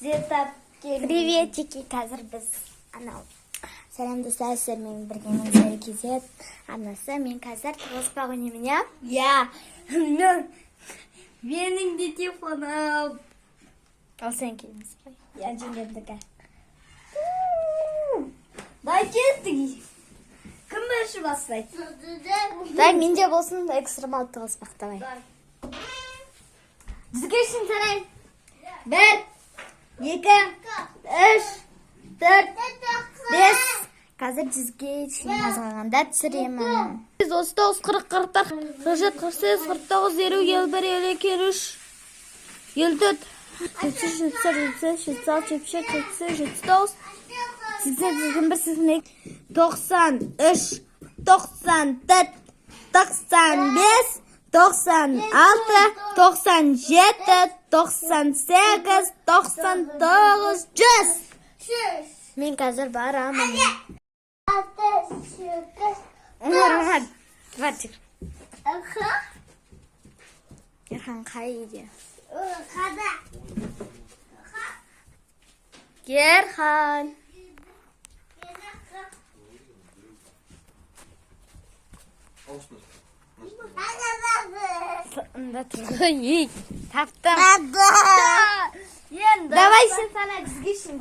Приветики, қазір біз анау сәлемдесіз мен біргемен сәл кезет анасы мен қазір тығылыспақ ойнаймын, иә? Я, менің де телефоным. Ал сен келмес қой. Я жеңгемдікі. Дай кеттік. Кім бірінші бастайды? Дай менде болсын экстремалды тығылыспақ, давай. Дүзгешін санайын. 1, 2, 3, 4, 5. Қазір дізге ішін жазғанда түсіремін. 39, 40, 44, 47, 48, 49, 50, 51, 52, 53, 54, 73, 74, 75, 76, 77, 81, 93, 94, 95, 96, 97, 98, 99, 100. Мен қазір барамын. Нормально. Хватит. Ерхан қайда? Ерхан. Сыртында тұр. Ей, таптым. Давай сен сана дізгешін.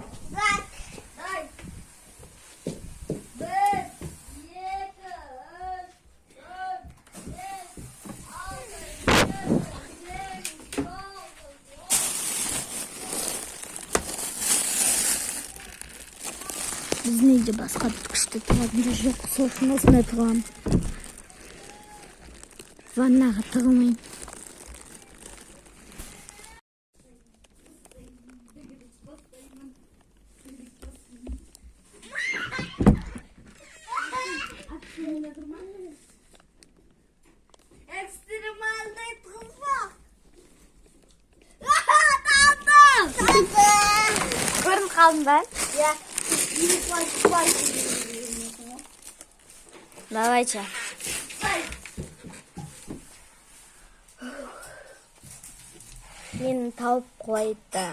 Біздің үйде басқа күшті тұратын жоқ, сосын осындай тұрғам. Ваннаға тығылмайын. Экстремалды тығылмақ. Көрін қалдың ба? Я. Давайте. Мен тауып қойды.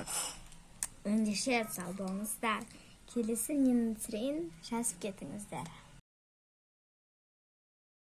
Ендеше сау болыңыздар. Келесі нені түсірейін, жазып кетіңіздер.